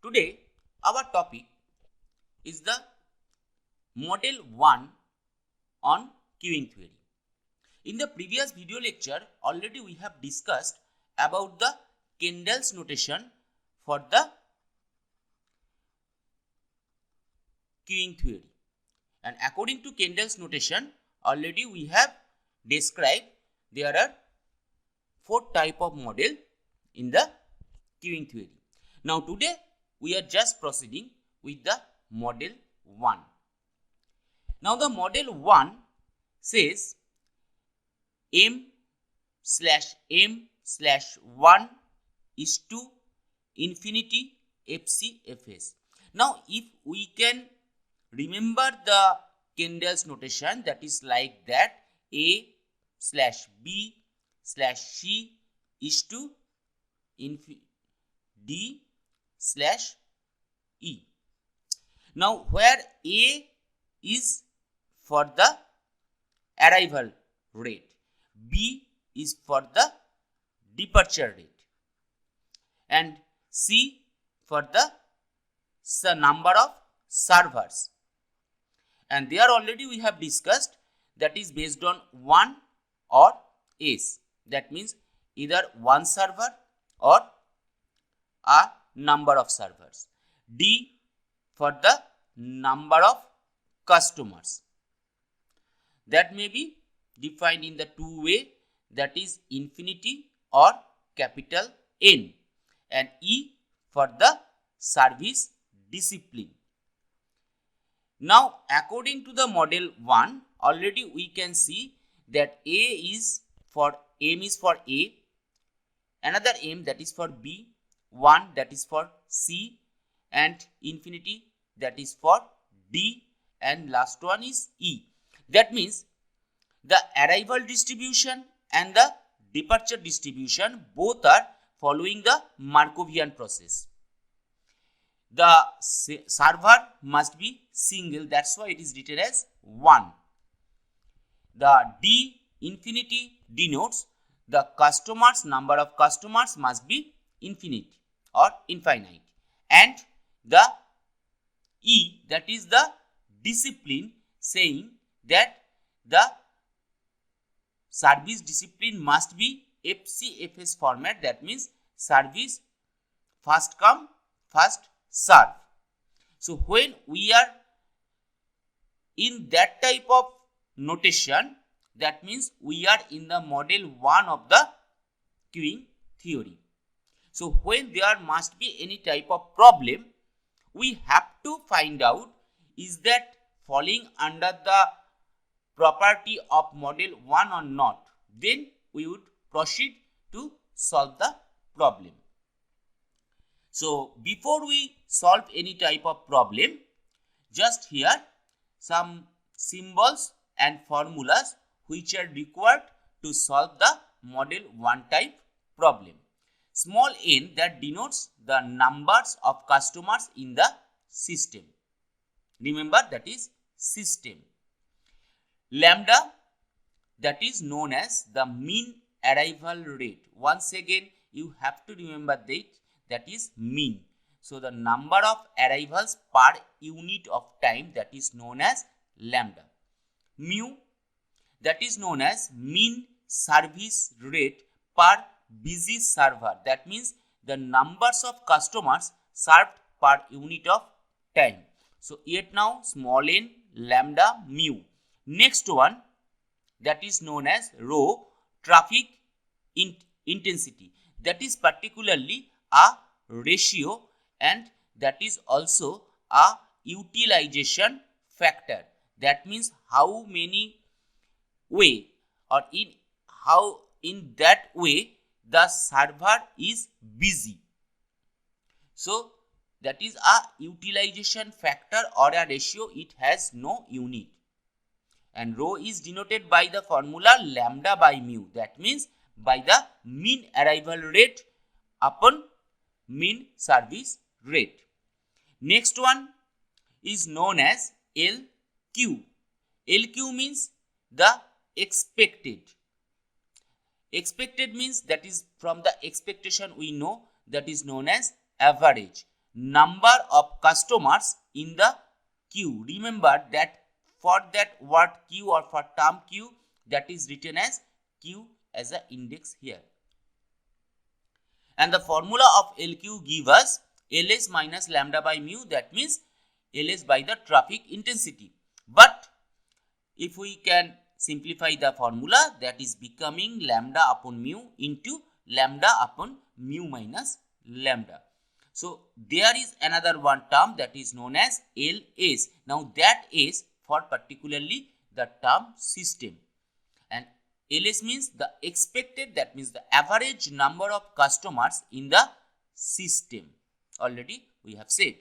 Today, our topic is the Model 1 on queuing theory. In the previous video lecture, already we have discussed about the Kendall's notation for the queuing theory. And according to Kendall's notation, already we have described there are 4 type of model in the queuing theory. Now today we are just proceeding with the model 1. Now the model 1 says m/m/1 is to infinity FCFS. Now if we can remember the Kendall's notation, that is like that A/B/C is to D/E. Now where A is for the arrival rate, B is for the departure rate, and C for the number of servers. And there already we have discussed that is based on 1 or S. That means either one server or a number of servers. D for the number of customers. That may be defined in the two way, that is infinity or capital N, and E for the service discipline. Now according to the model 1, already we can see that M is for A, another M that is for B, 1 that is for C, and infinity that is for D, and last one is E. That means the arrival distribution and the departure distribution both are following the Markovian process. The server must be single, that's why it is written as 1. The D infinity denotes the customers, number of customers must be infinite or infinite, and the E, that is the discipline, saying that the service discipline must be FCFS format, that means service first come first serve. So when we are in that type of notation, that means we are in the model 1 of the queuing theory. So when there must be any type of problem, we have to find out is that falling under the property of model 1 or not. Then we would proceed to solve the problem. So before we solve any type of problem, just here some symbols and formulas which are required to solve the model 1 type problem. Small n, that denotes the numbers of customers in the system. Remember, that is system. Lambda, that is known as the mean arrival rate. Once again you have to remember that is mean. So the number of arrivals per unit of time, that is known as lambda. Mu, that is known as mean service rate per busy server, that means the numbers of customers served per unit of time. So yet now small n, lambda, mu. Next one, that is known as rho, traffic intensity, that is particularly a ratio, and that is also a utilization factor. That means how many way or in that way the server is busy. So that is a utilization factor or a ratio, it has no unit. And rho is denoted by the formula lambda by mu, that means by the mean arrival rate upon mean service rate. Next one is known as LQ. LQ means the expected. Expected means that is from the expectation we know, that is known as average. number of customers in the queue. Remember that for that word queue or for term queue, that is written as Q as an index here. And the formula of LQ give us LS minus lambda by mu, that means LS by the traffic intensity. But if we can simplify the formula, that is becoming lambda upon mu into lambda upon mu minus lambda. So there is another one term that is known as LS. Now that is for particularly the term system, and LS means the expected, that means the average number of customers in the system. Already we have said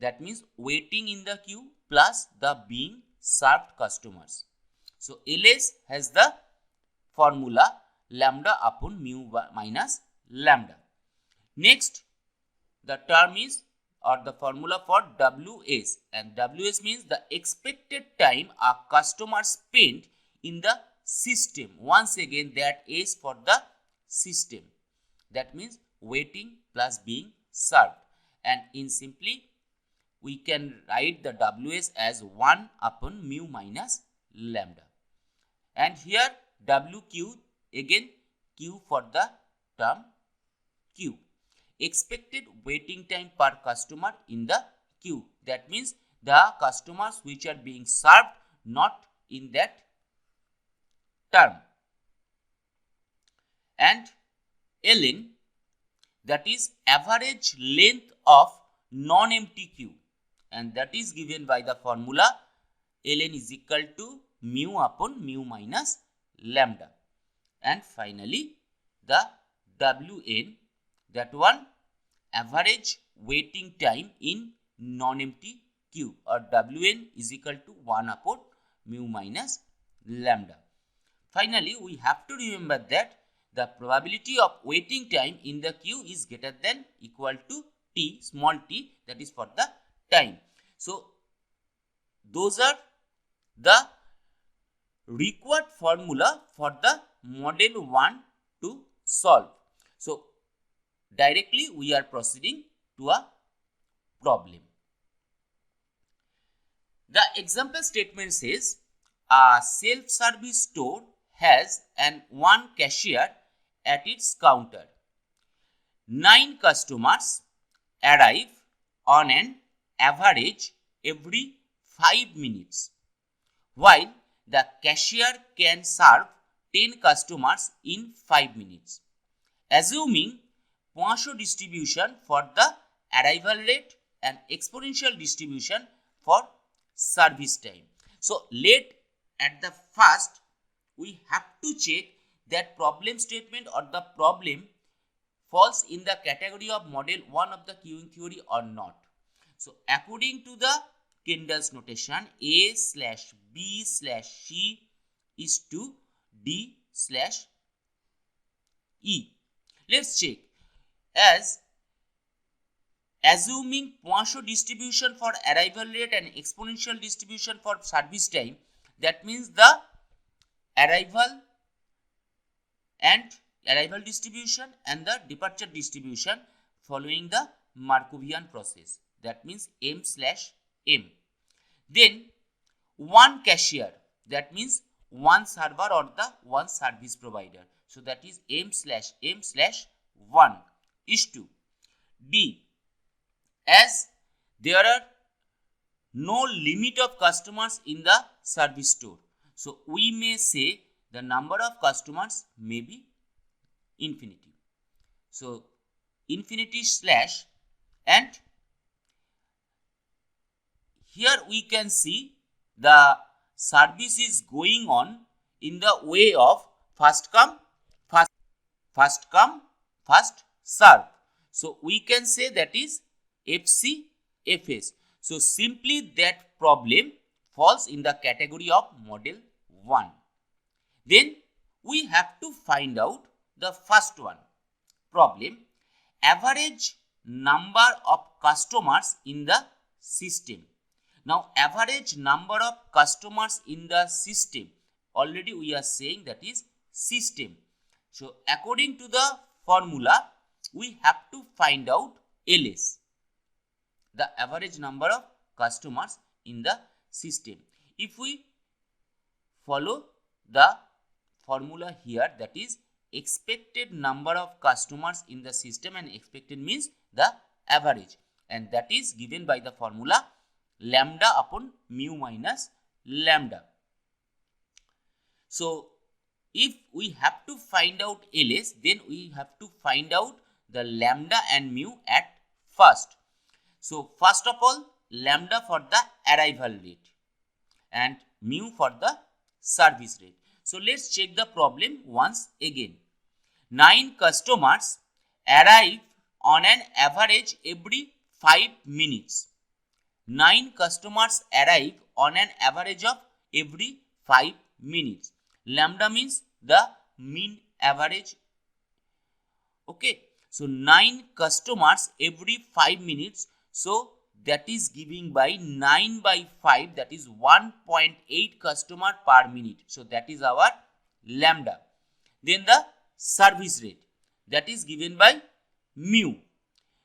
that means waiting in the queue plus the being served customers. So LS has the formula lambda upon mu minus lambda. Next, the term is or the formula for WS, and WS means the expected time a customer spent in the system. Once again, that is for the system, that means waiting plus being served, and in simply we can write the WS as 1 upon mu minus lambda. And here WQ, again Q for the term Q, expected waiting time per customer in the queue, that means the customers which are being served not in that term. And ln, that is average length of non-empty queue, and that is given by the formula ln is equal to mu upon mu minus lambda. And finally the Wn, that one average waiting time in non-empty queue, or Wn is equal to 1 upon mu minus lambda. Finally, we have to remember that the probability of waiting time in the queue is greater than equal to t, small t, that is for the time. So those are the required formula for the model 1 to solve. So directly we are proceeding to a problem. The example statement says a self-service store has one cashier at its counter. 9 customers arrive on an average every 5 minutes, while the cashier can serve 10 customers in 5 minutes. Assuming Poisson distribution for the arrival rate and exponential distribution for service time. So let at the first we have to check that problem statement or the problem falls in the category of model 1 of the queuing theory or not. So according to the Kendall's notation, A slash B slash C is to D slash E. Let's check. As assuming Poisson distribution for arrival rate and exponential distribution for service time, that means the arrival distribution and the departure distribution following the Markovian process, that means M slash M. Then one cashier, that means one server or the one service provider, so that is M slash 1 is to D. As there are no limit of customers in the service store, so we may say the number of customers may be infinity. So infinity slash, and here we can see the service is going on in the way of first come, first serve. So we can say that is FCFS. So simply that problem falls in the category of model 1. Then we have to find out the first one problem, average number of customers in the system. Now average number of customers in the system, already we are saying that is system. So according to the formula we have to find out LS. the average number of customers in the system. If we follow the formula here, that is expected number of customers in the system, and expected means the average, and that is given by the formula lambda upon mu minus lambda. So if we have to find out LS, then we have to find out the lambda and mu at first. So first of all, lambda for the arrival rate and mu for the service rate. So let's check the problem once again. 9 customers arrive on an average every 5 minutes. 9 customers arrive on an average of every 5 minutes. Lambda means the mean average. Okay, so 9 customers every 5 minutes. So that is giving by 9 by 5, that is 1.8 customer per minute. So that is our lambda. Then the service rate, that is given by mu.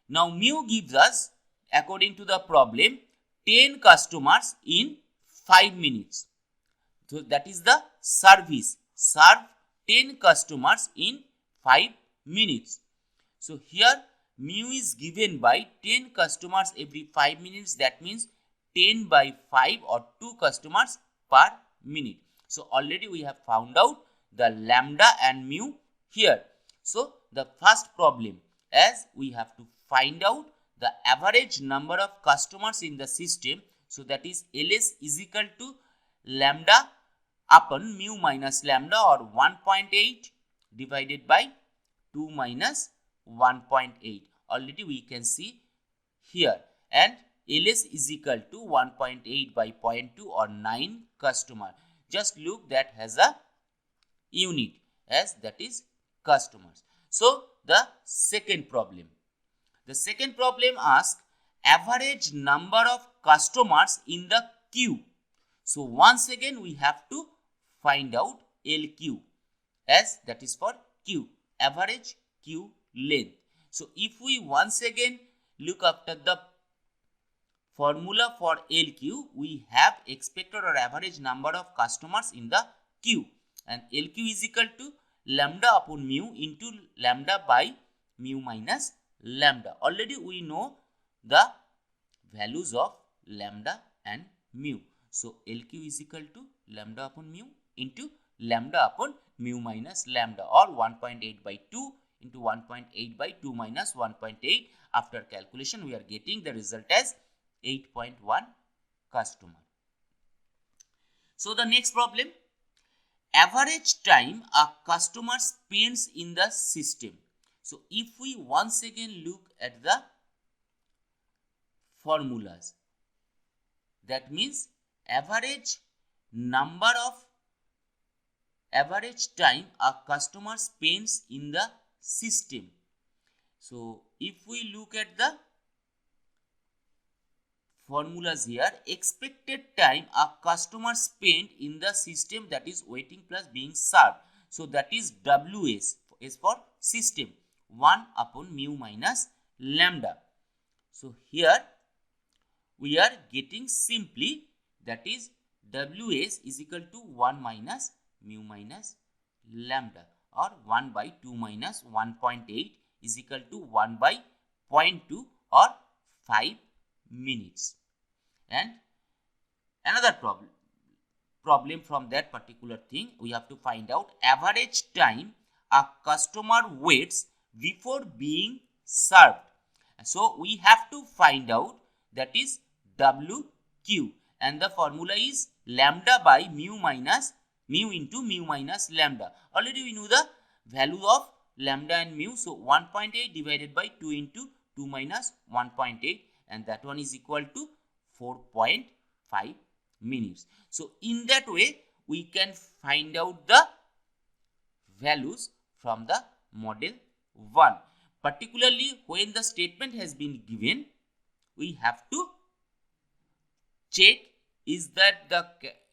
Now mu gives us, according to the problem, 10 customers in 5 minutes. So that is the service. Serve 10 customers in 5 minutes. So here mu is given by 10 customers every 5 minutes. That means 10 by 5 or 2 customers per minute. So already we have found out the lambda and mu here. So the first problem, as we have to find out the average number of customers in the system. So that is LS is equal to lambda upon mu minus lambda, or 1.8 divided by 2 minus 1.8. Already we can see here, and LS is equal to 1.8 by 0.2 or 9 customer. Just look, that has a unit, as that is customers. So the second problem. The second problem asks average number of customers in the queue. So once again we have to find out LQ, as that is for queue, average queue length. So if we once again look after the formula for LQ, we have expected or average number of customers in the queue, and LQ is equal to lambda upon mu into lambda by mu minus lambda. Already we know the values of lambda and mu. So LQ is equal to lambda upon mu into lambda upon mu minus lambda, or 1.8 by 2 into 1.8 by 2 minus 1.8. After calculation, we are getting the result as 8.1 customer. So the next problem, average time a customer spends in the system. So if we once again look at the formulas, that means average time a customer spends in the system. So if we look at the formulas here, expected time a customer spent in the system, that is waiting plus being served. So that is WS is for system, 1 upon mu minus lambda. So here we are getting simply, that is WS is equal to 1 minus mu minus lambda, or 1 by 2 minus 1.8 is equal to 1 by 0.2 or 5 minutes. And another problem from that particular thing, we have to find out average time a customer waits before being served. So we have to find out, that is WQ, and the formula is lambda by mu into mu minus lambda. Already we know the value of lambda and mu. So 1.8 divided by 2 into 2 minus 1.8, and that one is equal to 4.5 minutes. So in that way we can find out the values from the model 1. Particularly when the statement has been given, we have to check is that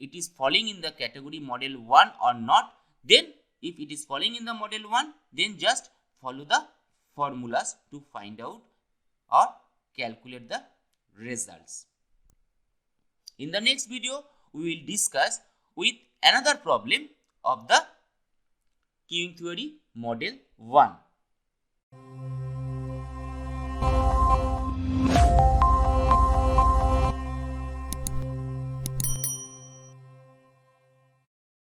it is falling in the category model 1 or not. Then if it is falling in the model 1, then just follow the formulas to find out or calculate the results. In the next video, we will discuss with another problem of the queuing theory model 1.